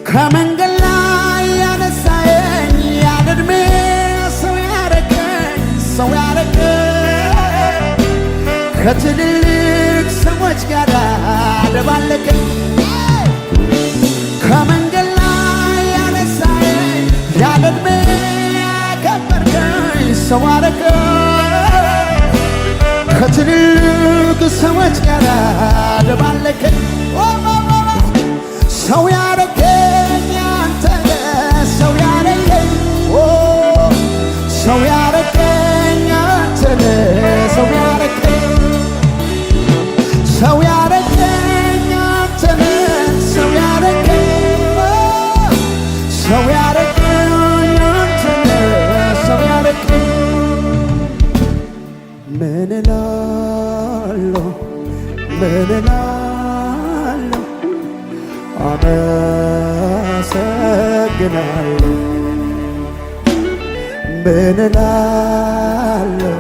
ከመንገድ ላይ ያነሳኸኝ ያለ ዕድሜ ሰው ያረገኝ ከትልልቅ ሰዎች ጋር ደባለቀኝ ከመንገድ ላይ ያነሳኸኝ ያለ ዕድሜ ያከበርከኝ ሰው አረገኝ ከትልልቅ ሰዎች ጋር ደባለቀኝ ሰው ያረገኝ አንተ ሰው ያረገኝ ሰው ያረገኝ አንተ ሰው ያረገኝ ሰው ያረገኝ አንተ ሰው ያረገኝ ሰው ያረገኝ አንተ ሰው ያረገኝ ምን እላለሁ አመሰግናለሁ ምን እላለሁ